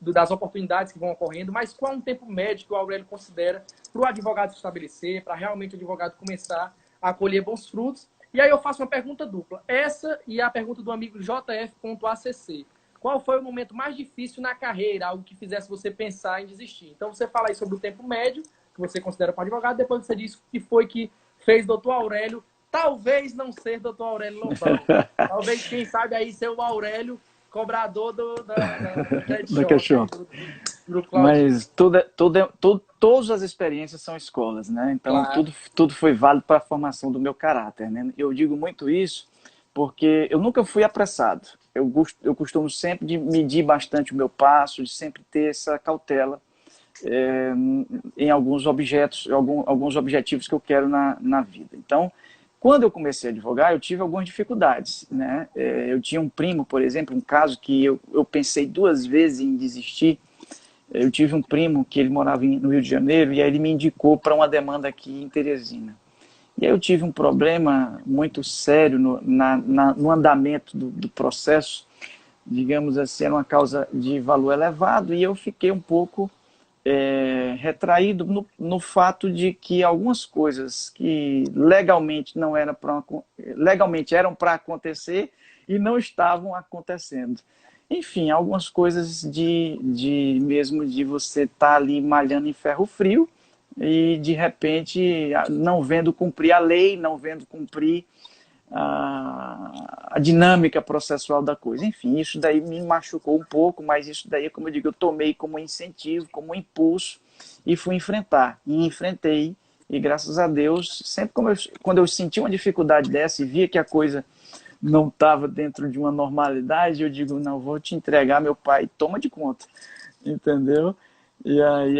das oportunidades que vão ocorrendo, mas qual é um tempo médio que o Aurélio considera para o advogado se estabelecer, para realmente o advogado começar a colher bons frutos? E aí eu faço uma pergunta dupla. Essa e a pergunta do amigo JF.acc. Qual foi o momento mais difícil na carreira, algo que fizesse você pensar em desistir? Então, você fala aí sobre o tempo médio, que você considera para advogado, depois você diz o que foi que fez doutor Aurélio, talvez não ser doutor Aurélio Lobão. Talvez, quem sabe, aí ser o Aurélio, cobrador do Credit Da Shop, questão. aí, do Claudinho. Mas todas as experiências são escolas, né? Então, Claro. tudo foi válido para a formação do meu caráter, né? Eu digo muito isso porque eu nunca fui apressado. Eu costumo sempre de medir bastante o meu passo, de sempre ter essa cautela em alguns objetos, alguns objetivos que eu quero na vida. Então, quando eu comecei a advogar, eu tive algumas dificuldades, né? Eu tinha um primo, por exemplo, um caso que eu pensei 2 vezes em desistir. Eu tive um primo que ele morava no Rio de Janeiro e aí ele me indicou para uma demanda aqui em Teresina. E aí eu tive um problema muito sério no andamento do processo, digamos assim, era uma causa de valor elevado e eu fiquei um pouco retraído no fato de que algumas coisas que legalmente eram para acontecer e não estavam acontecendo. Enfim, algumas coisas mesmo de você estar ali malhando em ferro frio e de repente não vendo cumprir a lei, não vendo cumprir a dinâmica processual da coisa. Enfim, isso daí me machucou um pouco, mas isso daí, como eu digo, eu tomei como incentivo, como impulso e fui enfrentar. E enfrentei, e graças a Deus, sempre quando eu senti uma dificuldade dessa e via que a coisa não estava dentro de uma normalidade, eu digo, não, vou te entregar, meu pai, toma de conta, entendeu? E aí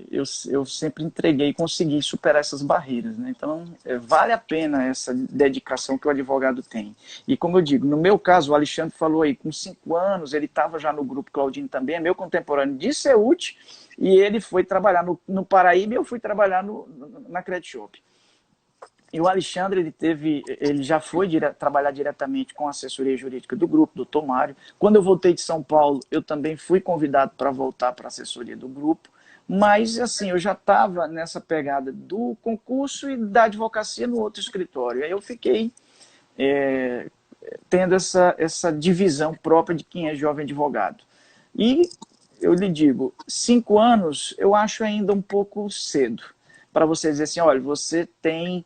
eu sempre entreguei e consegui superar essas barreiras, né? Então, vale a pena essa dedicação que o advogado tem. E como eu digo, no meu caso, o Alexandre falou aí, com 5 anos, ele estava já no grupo Claudinho também, é meu contemporâneo de Ceute, e ele foi trabalhar no Paraíba e eu fui trabalhar na Credit Shop. E o Alexandre, ele já foi trabalhar diretamente com a assessoria jurídica do grupo, do Dr. Mário. Quando eu voltei de São Paulo, eu também fui convidado para voltar para a assessoria do grupo. Mas, assim, eu já estava nessa pegada do concurso e da advocacia no outro escritório. Aí eu fiquei tendo essa divisão própria de quem é jovem advogado. E eu lhe digo, 5 anos eu acho ainda um pouco cedo para você dizer assim, olha, você tem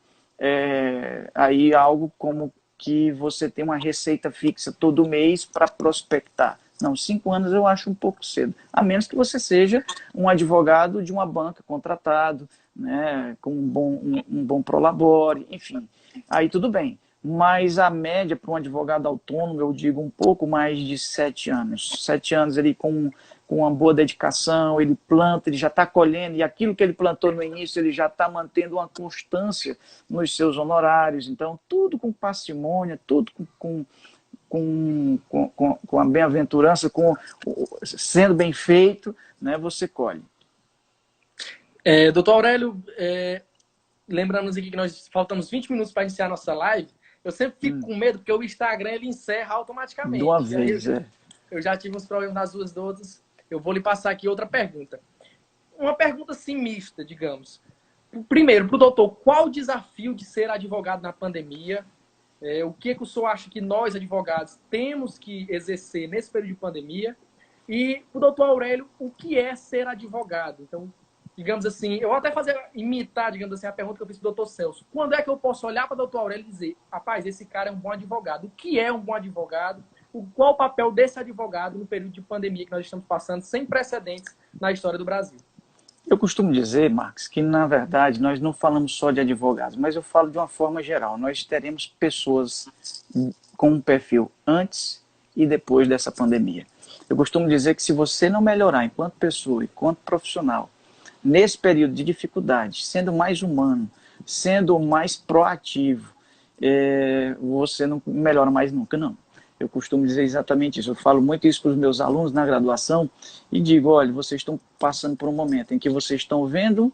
aí algo como que você tem uma receita fixa todo mês para prospectar. Não, 5 anos eu acho um pouco cedo, a menos que você seja um advogado de uma banca contratado, né, com um bom prolabore, enfim, aí tudo bem. Mas a média para um advogado autônomo, eu digo um pouco mais de 7 anos. 7 anos ele com uma boa dedicação, ele planta, ele já está colhendo, e aquilo que ele plantou no início, ele já está mantendo uma constância nos seus honorários. Então, tudo com parcimônia, tudo com a bem-aventurança, sendo bem feito, né, você colhe. Doutor Aurélio, lembramos aqui que nós faltamos 20 minutos para iniciar a nossa live. Eu sempre fico com medo, porque o Instagram ele encerra automaticamente. De uma vez, eu já tive uns problemas nas duas dotas. Eu vou lhe passar aqui outra pergunta. Uma pergunta assim mista, digamos. Primeiro, para o doutor, qual o desafio de ser advogado na pandemia? O que o senhor acha que nós, advogados, temos que exercer nesse período de pandemia? E para o doutor Aurélio, o que é ser advogado? Então, digamos assim, eu vou até imitar, digamos assim, a pergunta que eu fiz para o doutor Celso. Quando é que eu posso olhar para o doutor Aurélio e dizer, rapaz, esse cara é um bom advogado? O que é um bom advogado? Qual o papel desse advogado no período de pandemia que nós estamos passando, sem precedentes na história do Brasil? Eu costumo dizer, Marcos, que na verdade nós não falamos só de advogados, mas eu falo de uma forma geral. Nós teremos pessoas com um perfil antes e depois dessa pandemia. Eu costumo dizer que se você não melhorar enquanto pessoa, enquanto profissional, nesse período de dificuldade, sendo mais humano, sendo mais proativo, você não melhora mais nunca, não. Eu costumo dizer exatamente isso. Eu falo muito isso para os meus alunos na graduação e digo, olha, vocês estão passando por um momento em que vocês estão vendo,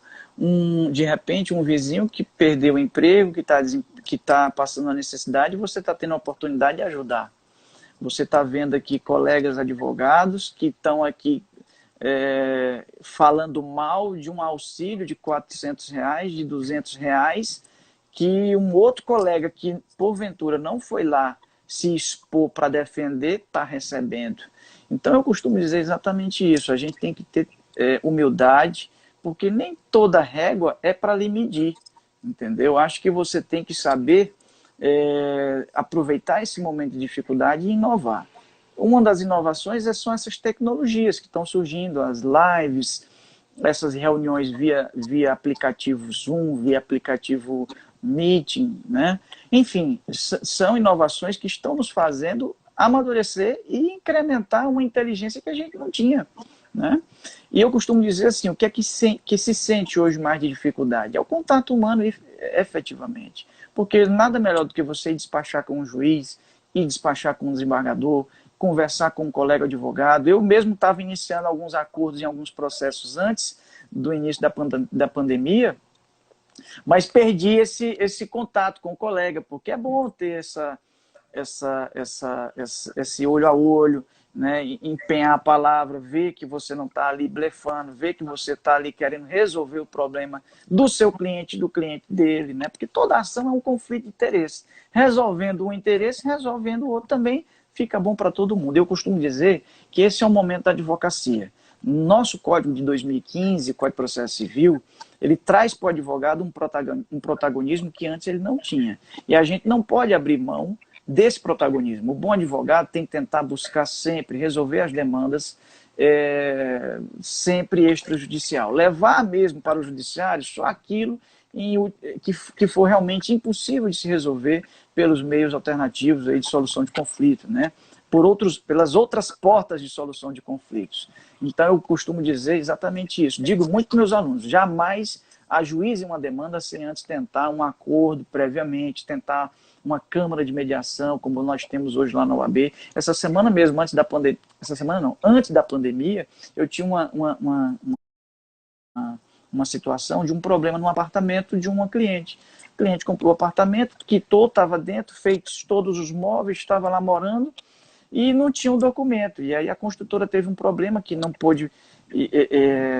de repente, um vizinho que perdeu o emprego, que tá passando a necessidade, e você está tendo a oportunidade de ajudar. Você está vendo aqui colegas advogados que estão aqui falando mal de um auxílio de R$ 400, de R$ 200, que um outro colega que, porventura, não foi lá se expor para defender, está recebendo. Então, eu costumo dizer exatamente isso. A gente tem que ter humildade, porque nem toda régua é para lhe medir, entendeu? Acho que você tem que saber aproveitar esse momento de dificuldade e inovar. Uma das inovações são essas tecnologias que estão surgindo, as lives, essas reuniões via aplicativo Zoom, via aplicativo Meeting, né? Enfim, são inovações que estão nos fazendo amadurecer e incrementar uma inteligência que a gente não tinha, né? E eu costumo dizer assim, o que é que se sente hoje mais de dificuldade? É o contato humano, efetivamente. Porque nada melhor do que você despachar com um juiz e despachar com um desembargador, conversar com um colega advogado. Eu mesmo estava iniciando alguns acordos em alguns processos antes do início da pandemia, mas perdi esse contato com o colega, porque é bom ter esse olho a olho, né? Empenhar a palavra, ver que você não está ali blefando, ver que você está ali querendo resolver o problema do seu cliente, do cliente dele, né? Porque toda ação é um conflito de interesse. Resolvendo um interesse, resolvendo o outro também fica bom para todo mundo. Eu costumo dizer que esse é o momento da advocacia. Nosso Código de 2015, Código de Processo Civil, ele traz para o advogado um protagonismo que antes ele não tinha. E a gente não pode abrir mão desse protagonismo. O bom advogado tem que tentar buscar sempre resolver as demandas sempre extrajudicial. Levar mesmo para o judiciário só aquilo que for realmente impossível de se resolver pelos meios alternativos aí de solução de conflito, né? Pelas outras portas de solução de conflitos. Então, eu costumo dizer exatamente isso. Digo muito para meus alunos, jamais ajuizem uma demanda sem antes tentar um acordo previamente, tentar uma câmara de mediação, como nós temos hoje lá na OAB. Essa semana mesmo, antes da pandemia, eu tinha uma situação de um problema no apartamento de uma cliente. O cliente comprou o apartamento, quitou, estava dentro, feitos todos os móveis, estava lá morando, e não tinha um documento. E aí a construtora teve um problema que não pôde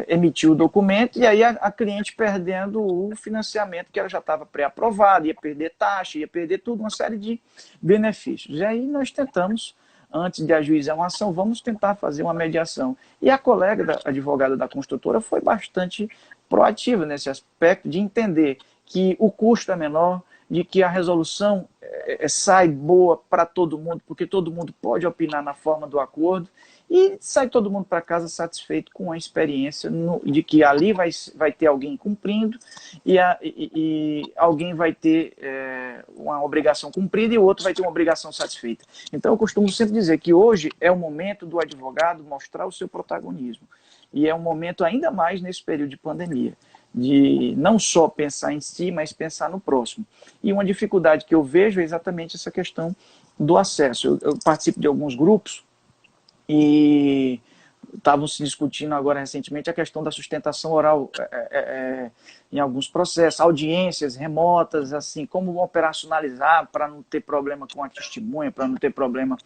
emitir o documento, e aí a cliente perdendo o financiamento que ela já estava pré-aprovado, ia perder taxa, ia perder tudo, uma série de benefícios. E aí nós tentamos, antes de ajuizar uma ação, vamos tentar fazer uma mediação. E a colega advogada da construtora foi bastante proativa nesse aspecto de entender que o custo é menor, de que a resolução sai boa para todo mundo, porque todo mundo pode opinar na forma do acordo, e sai todo mundo para casa satisfeito com a experiência de que ali vai ter alguém cumprindo e alguém vai ter uma obrigação cumprida e o outro vai ter uma obrigação satisfeita. Então, eu costumo sempre dizer que hoje é o momento do advogado mostrar o seu protagonismo. E é um momento ainda mais nesse período de pandemia, de não só pensar em si, mas pensar no próximo. E uma dificuldade que eu vejo é exatamente essa questão do acesso. Eu participo de alguns grupos e estavam se discutindo agora recentemente a questão da sustentação oral em alguns processos, audiências remotas, assim, como operacionalizar para não ter problema com a testemunha, para não ter problema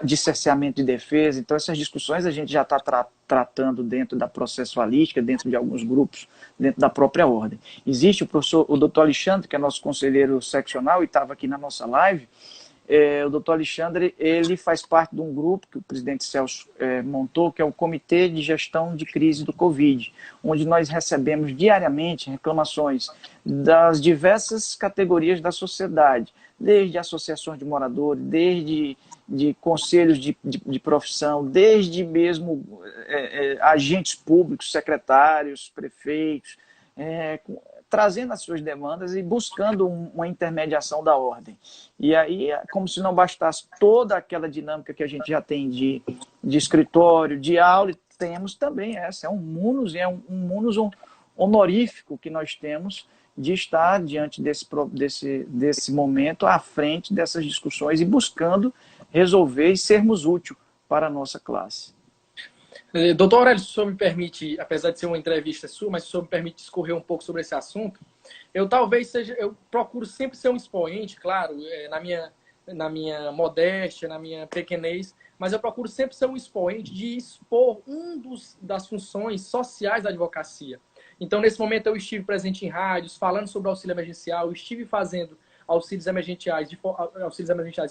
de cerceamento de defesa. Então, essas discussões a gente já está tratando dentro da processualística, dentro de alguns grupos, dentro da própria ordem. Existe o doutor Alexandre, que é nosso conselheiro seccional e estava aqui na nossa live. O doutor Alexandre, ele faz parte de um grupo que o presidente Celso montou, que é o Comitê de Gestão de Crise do Covid, onde nós recebemos diariamente reclamações das diversas categorias da sociedade, desde associações de moradores, desde de conselhos de profissão, desde mesmo agentes públicos, secretários, prefeitos, trazendo as suas demandas e buscando uma intermediação da ordem. E aí, como se não bastasse toda aquela dinâmica que a gente já tem de escritório, de aula, temos também essa, é um munus honorífico que nós temos, de estar diante desse momento à frente dessas discussões e buscando resolver e sermos úteis para a nossa classe. Doutor Aurélio, se o senhor me permite, apesar de ser uma entrevista sua, mas se o senhor me permite discorrer um pouco sobre esse assunto, eu procuro sempre ser um expoente, claro, na minha modéstia, na minha pequenez, mas eu procuro sempre ser um expoente de expor das funções sociais da advocacia. Então, nesse momento, eu estive presente em rádios, falando sobre auxílio emergencial, estive fazendo auxílios emergenciais de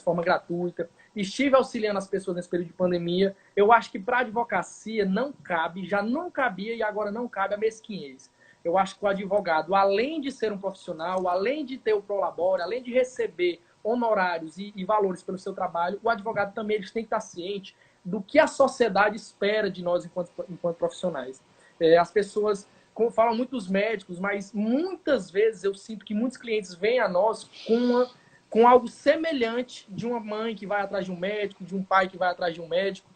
forma gratuita, estive auxiliando as pessoas nesse período de pandemia. Eu acho que para a advocacia não cabe, já não cabia e agora não cabe a mesquinhez. Eu acho que o advogado, além de ser um profissional, além de ter o prolabore, além de receber honorários e valores pelo seu trabalho, o advogado também eles tem que estar ciente do que a sociedade espera de nós enquanto profissionais. As pessoas falam muito dos médicos, mas muitas vezes eu sinto que muitos clientes vêm a nós com algo semelhante de uma mãe que vai atrás de um médico, de um pai que vai atrás de um médico,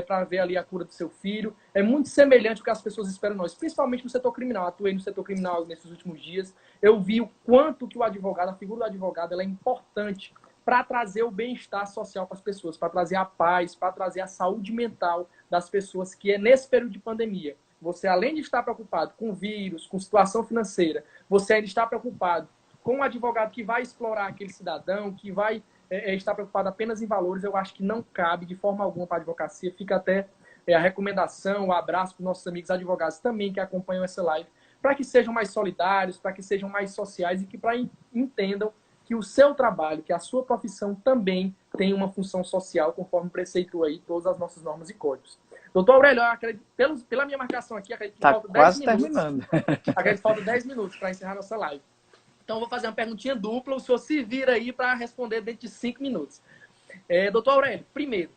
para ver ali a cura do seu filho. É muito semelhante ao que as pessoas esperam de nós, principalmente no setor criminal. Atuei no setor criminal nesses últimos dias. Eu vi o quanto que o advogado, a figura do advogado, ela é importante para trazer o bem-estar social para as pessoas, para trazer a paz, para trazer a saúde mental das pessoas, que é nesse período de pandemia. Você, além de estar preocupado com vírus, com situação financeira, você ainda está preocupado com um advogado que vai explorar aquele cidadão, que vai estar preocupado apenas em valores. Eu acho que não cabe de forma alguma para a advocacia. Fica até a recomendação, o abraço para os nossos amigos advogados também que acompanham essa live, para que sejam mais solidários, para que sejam mais sociais e que entendam que o seu trabalho, que a sua profissão também tem uma função social, conforme preceitua aí todas as nossas normas e códigos. Doutor Aurélio, pela minha marcação aqui, acredito que falta 10 minutos. Terminando. Acredito que falta 10 minutos para encerrar nossa live. Então, eu vou fazer uma perguntinha dupla, o senhor se vira aí para responder dentro de 5 minutos. Doutor Aurélio, primeiro,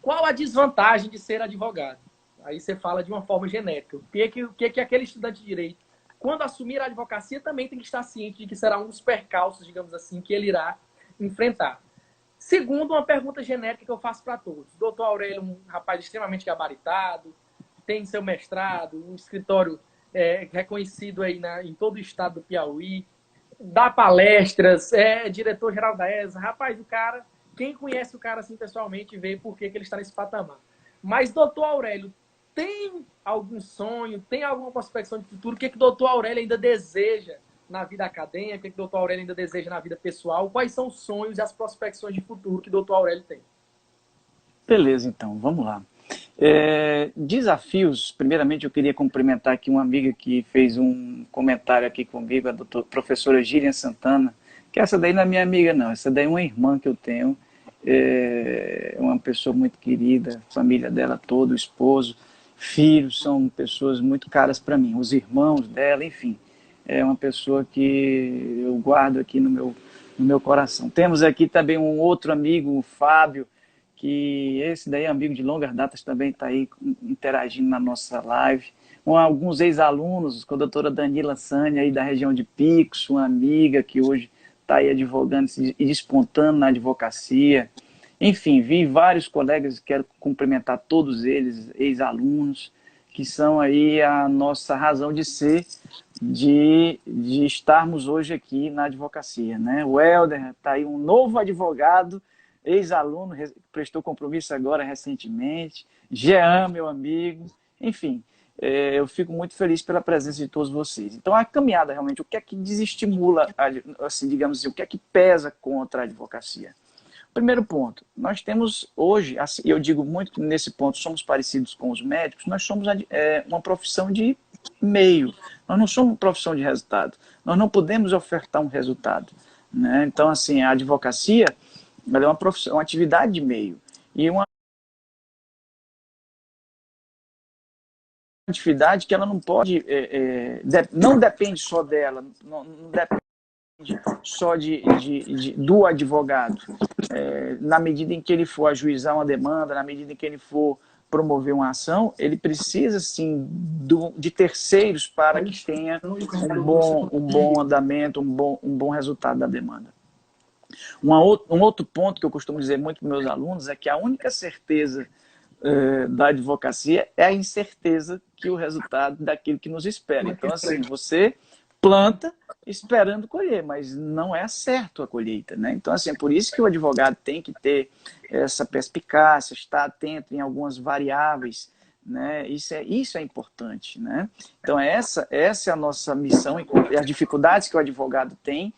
qual a desvantagem de ser advogado? Aí você fala de uma forma genérica. O que aquele estudante de direito, quando assumir a advocacia, também tem que estar ciente de que será um dos percalços, digamos assim, que ele irá enfrentar. Segundo, uma pergunta genérica que eu faço para todos. Doutor Aurélio, um rapaz extremamente gabaritado, tem seu mestrado, um escritório reconhecido aí em todo o estado do Piauí, dá palestras, é diretor-geral da ESA. Rapaz, o cara, quem conhece o cara assim pessoalmente vê por que ele está nesse patamar. Mas, doutor Aurélio, tem algum sonho, tem alguma prospecção de futuro? O que o doutor Aurélio ainda deseja na vida acadêmica? O que o doutor Aurélio ainda deseja na vida pessoal? Quais são os sonhos e as prospecções de futuro que o doutor Aurélio tem? Beleza, então, vamos lá. Desafios, primeiramente eu queria cumprimentar aqui uma amiga que fez um comentário aqui comigo, a professora Gílian Santana, que essa daí não é minha amiga não, essa daí é uma irmã que eu tenho, uma pessoa muito querida, família dela toda, o esposo, filhos, são pessoas muito caras para mim, os irmãos dela, enfim, é uma pessoa que eu guardo aqui no meu coração. Temos aqui também um outro amigo, o Fábio, que esse daí é amigo de longas datas, também está aí interagindo na nossa live. Alguns ex-alunos, com a doutora Danila Sânia, aí da região de Picos, uma amiga que hoje está aí advogando e despontando na advocacia. Enfim, vi vários colegas, quero cumprimentar todos eles, ex-alunos, que são aí a nossa razão de ser, de estarmos hoje aqui na advocacia, né? O Helder está aí, um novo advogado, ex-aluno, prestou compromisso agora recentemente. Jean, meu amigo. Enfim, eu fico muito feliz pela presença de todos vocês. Então, a caminhada, realmente, o que é que desestimula, assim, digamos assim, o que é que pesa contra a advocacia? Primeiro ponto, nós temos hoje, assim, eu digo muito que nesse ponto somos parecidos com os médicos, nós somos uma profissão de meio, nós não somos uma profissão de resultado, nós não podemos ofertar um resultado, né? Então, assim, a advocacia, ela é uma profissão, uma atividade de meio, e uma atividade que ela não pode, não depende só dela, não depende só do advogado. Na medida em que ele for ajuizar uma demanda, na medida em que ele for promover uma ação, ele precisa, sim, de terceiros para que tenha um bom andamento, um bom resultado da demanda. Um outro ponto que eu costumo dizer muito para meus alunos é que a única certeza da advocacia é a incerteza que o resultado daquilo que nos espera. Então, assim, você planta esperando colher, mas não é certo a colheita, né? Então, assim, é por isso que o advogado tem que ter essa perspicácia, estar atento em algumas variáveis, né? Isso é importante, né? Então, essa é a nossa missão e as dificuldades que o advogado tem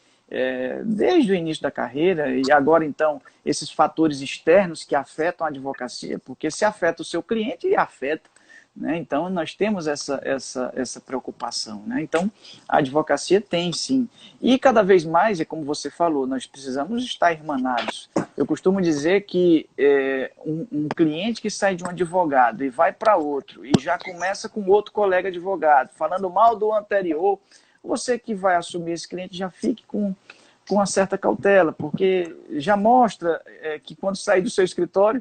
desde o início da carreira e agora, então, esses fatores externos que afetam a advocacia, porque se afeta o seu cliente, ele afeta, né? Então, nós temos essa preocupação, né? Então, a advocacia tem, sim. E cada vez mais, é como você falou, nós precisamos estar irmanados. Eu costumo dizer que um cliente que sai de um advogado e vai para outro, e já começa com outro colega advogado, falando mal do anterior, você que vai assumir esse cliente já fique com uma certa cautela, porque já mostra que quando sair do seu escritório,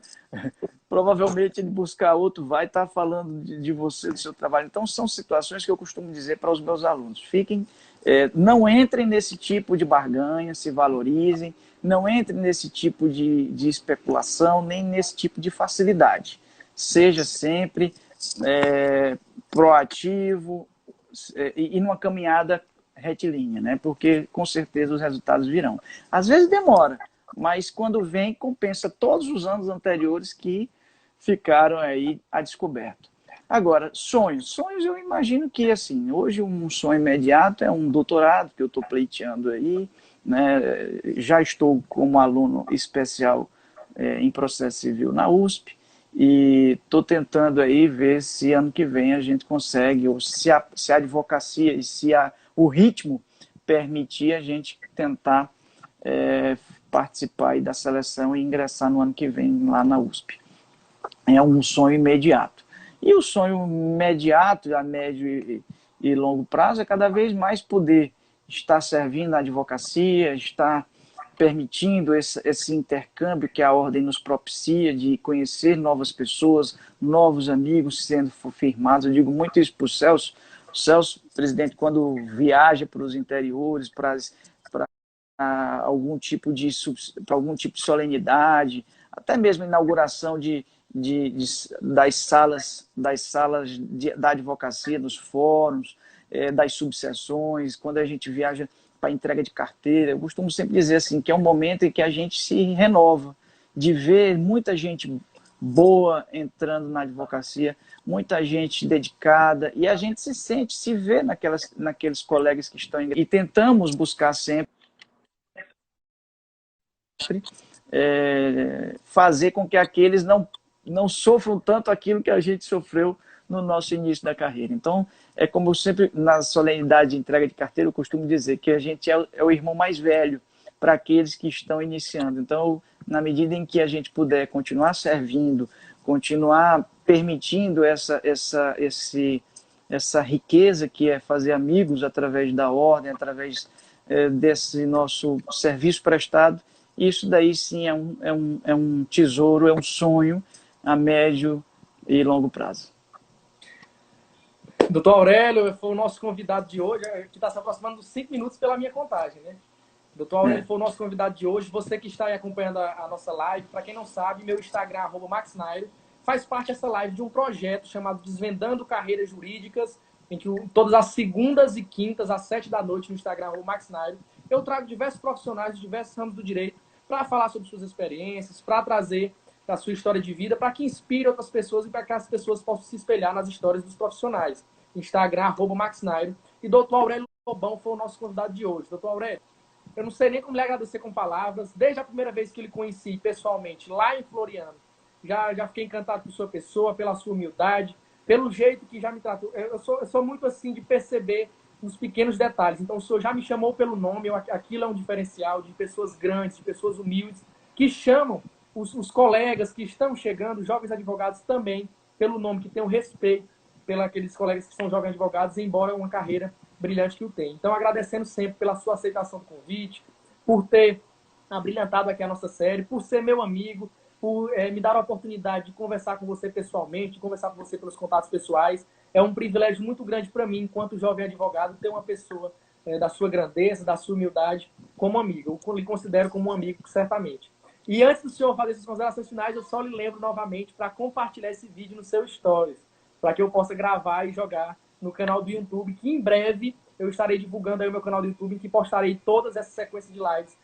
provavelmente ele buscar outro vai estar falando de você, do seu trabalho. Então, são situações que eu costumo dizer para os meus alunos. Não entrem nesse tipo de barganha, se valorizem, não entrem nesse tipo de especulação, nem nesse tipo de facilidade. Seja sempre proativo e numa caminhada retilínea, né? Porque com certeza os resultados virão. Às vezes demora, mas quando vem, compensa todos os anos anteriores que ficaram aí a descoberto. Agora, sonhos. Sonhos eu imagino que, assim, hoje um sonho imediato é um doutorado que eu estou pleiteando aí, né? Já estou como aluno especial em processo civil na USP e estou tentando aí ver se ano que vem a gente consegue, ou se a advocacia e se o ritmo permitir a gente tentar participar aí da seleção e ingressar no ano que vem lá na USP. É um sonho imediato. E o sonho imediato, a médio e longo prazo, é cada vez mais poder estar servindo a advocacia, estar permitindo esse intercâmbio que a ordem nos propicia, de conhecer novas pessoas, novos amigos sendo firmados. Eu digo muito isso para o Celso. O Celso, presidente, quando viaja para os interiores, para algum tipo de solenidade, até mesmo inauguração das salas da advocacia, dos fóruns, das subseções, quando a gente viaja para entrega de carteira. Eu costumo sempre dizer assim, que é um momento em que a gente se renova, de ver muita gente boa entrando na advocacia, muita gente dedicada, e a gente se vê naqueles colegas que estão e tentamos buscar sempre fazer com que aqueles não sofram tanto aquilo que a gente sofreu no nosso início da carreira. Então, é como eu sempre, na solenidade de entrega de carteira, eu costumo dizer que a gente é o irmão mais velho para aqueles que estão iniciando. Então, na medida em que a gente puder continuar servindo, continuar permitindo essa riqueza que é fazer amigos através da ordem, através desse nosso serviço prestado, isso daí sim é um tesouro, é um sonho a médio e longo prazo. Doutor Aurélio foi o nosso convidado de hoje, que está se aproximando dos 5 minutos pela minha contagem, né? Doutor Aurélio foi o nosso convidado de hoje. Você que está aí acompanhando a nossa live, para quem não sabe, meu Instagram, @maxnairo, faz parte dessa live de um projeto chamado Desvendando Carreiras Jurídicas, em que todas as segundas e quintas, às 7 da noite, no Instagram, @maxnairo, eu trago diversos profissionais de diversos ramos do direito para falar sobre suas experiências, para trazer a sua história de vida, para que inspire outras pessoas e para que as pessoas possam se espelhar nas histórias dos profissionais. Instagram, @maxnairo. E doutor Aurélio Lobão foi o nosso convidado de hoje. Doutor Aurélio, eu não sei nem como lhe agradecer com palavras. Desde a primeira vez que lhe conheci pessoalmente, lá em Floriano, já fiquei encantado por sua pessoa, pela sua humildade, pelo jeito que já me tratou. Eu sou muito assim de perceber os pequenos detalhes. Então, o senhor já me chamou pelo nome. Aquilo é um diferencial de pessoas grandes, de pessoas humildes, que chamam os colegas que estão chegando, jovens advogados também, pelo nome, que tem o respeito pelos aqueles colegas que são jovens advogados, embora uma carreira brilhante que o tem. Então, agradecendo sempre pela sua aceitação do convite, por ter abrilhantado aqui a nossa série, por ser meu amigo, por me dar a oportunidade de conversar com você pessoalmente, de conversar com você pelos contatos pessoais. É um privilégio muito grande para mim, enquanto jovem advogado, ter uma pessoa da sua grandeza, da sua humildade, como amigo. Eu lhe considero como um amigo, certamente. E antes do senhor fazer essas considerações finais, eu só lhe lembro novamente para compartilhar esse vídeo no seu Stories, para que eu possa gravar e jogar no canal do YouTube, que em breve eu estarei divulgando aí o meu canal do YouTube, em que postarei todas essas sequências de lives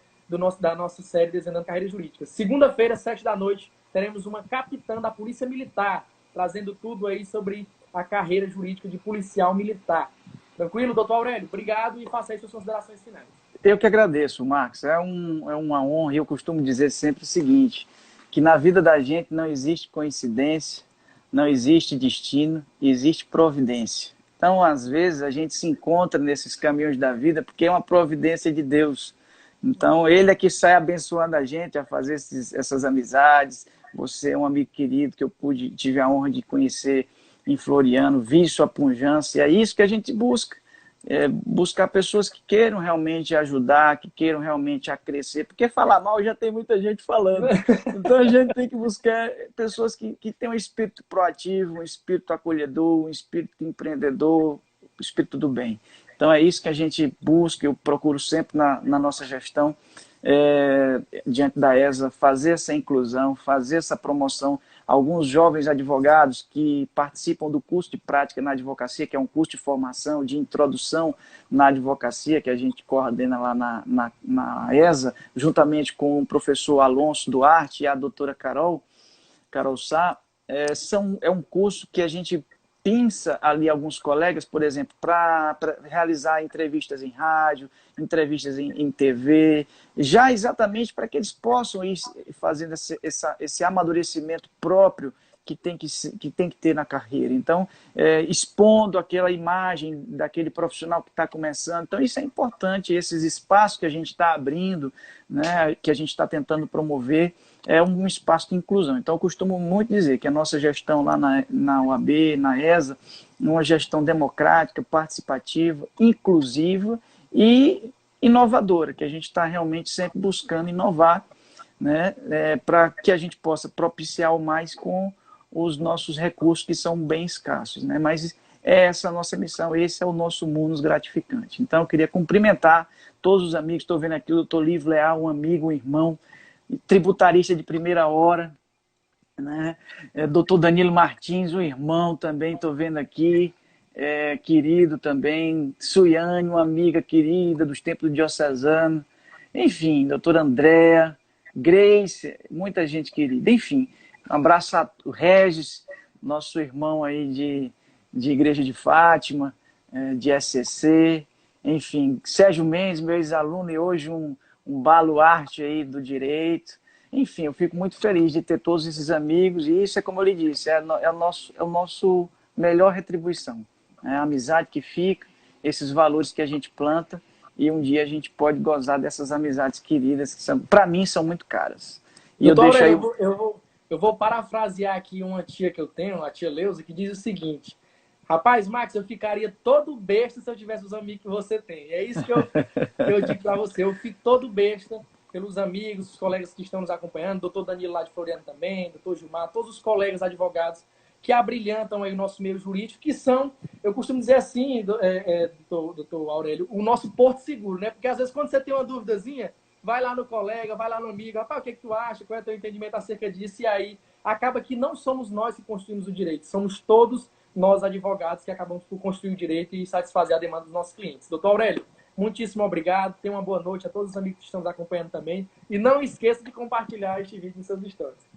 da nossa série Desvendando Carreiras Jurídicas. Segunda-feira, 7 da noite, teremos uma capitã da Polícia Militar, trazendo tudo aí sobre a carreira jurídica de policial militar. Tranquilo, doutor Aurélio? Obrigado e faça aí suas considerações finais. Eu que agradeço, Marcos. É uma honra e eu costumo dizer sempre o seguinte, que na vida da gente não existe coincidência, não existe destino, existe providência. Então, às vezes, a gente se encontra nesses caminhos da vida porque é uma providência de Deus. Então, Ele é que sai abençoando a gente a fazer essas amizades. Você é um amigo querido que eu tive a honra de conhecer em Floriano, vi sua pujança, e é isso que a gente busca. Buscar pessoas que queiram realmente ajudar, que queiram realmente a crescer, porque falar mal já tem muita gente falando. Então a gente tem que buscar pessoas que têm um espírito proativo, um espírito acolhedor, um espírito empreendedor, um espírito do bem. Então é isso que a gente busca, eu procuro sempre na nossa gestão, diante da ESA, fazer essa inclusão, fazer essa promoção. Alguns jovens advogados que participam do curso de prática na advocacia, que é um curso de formação, de introdução na advocacia, que a gente coordena lá na ESA, juntamente com o professor Alonso Duarte e a doutora Carol Sá, é um curso que a gente pinça ali alguns colegas, por exemplo, para realizar entrevistas em rádio, entrevistas em TV, já exatamente para que eles possam ir fazendo esse amadurecimento próprio que tem que ter na carreira. Então, expondo aquela imagem daquele profissional que está começando. Então, isso é importante, esses espaços que a gente está abrindo, né, que a gente está tentando promover, é um espaço de inclusão. Então, eu costumo muito dizer que a nossa gestão lá na UAB, na ESA, é uma gestão democrática, participativa, inclusiva e inovadora, que a gente está realmente sempre buscando inovar, né, para que a gente possa propiciar o mais com os nossos recursos, que são bem escassos. Né? Mas é essa a nossa missão, esse é o nosso munus gratificante. Então, eu queria cumprimentar todos os amigos, estou vendo aqui o doutor Livio Leal, um amigo, um irmão, tributarista de primeira hora, né? Doutor Danilo Martins, um irmão também, estou vendo aqui, querido também, Suiane, uma amiga querida dos tempos diocesanos, enfim, doutora Andréa, Grace, muita gente querida, enfim, um abraço a Regis, nosso irmão aí de Igreja de Fátima, de SCC, enfim, Sérgio Mendes, meu ex-aluno e hoje um baluarte aí do direito. Enfim, eu fico muito feliz de ter todos esses amigos e isso é como eu lhe disse, é o nosso melhor retribuição. É a amizade que fica, esses valores que a gente planta e um dia a gente pode gozar dessas amizades queridas que, para mim, são muito caras. E doutor, eu deixo aí... eu vou parafrasear aqui uma tia que eu tenho, a tia Leusa, que diz o seguinte: rapaz, Max, eu ficaria todo besta se eu tivesse os amigos que você tem. É isso que eu digo para você. Eu fico todo besta pelos amigos, os colegas que estão nos acompanhando, doutor Danilo lá de Floriano também, doutor Gilmar, todos os colegas advogados que abrilhantam aí o nosso meio jurídico, que são, eu costumo dizer assim, doutor Aurélio, o nosso porto seguro, né? Porque às vezes quando você tem uma duvidazinha, vai lá no colega, vai lá no amigo, rapaz, o que tu acha? Qual é o teu entendimento acerca disso? E aí acaba que não somos nós que construímos o direito, somos todos nós advogados que acabamos por construir o direito e satisfazer a demanda dos nossos clientes. Doutor Aurélio, muitíssimo obrigado, tenha uma boa noite a todos os amigos que estão nos acompanhando também e não esqueça de compartilhar este vídeo nos seus stories.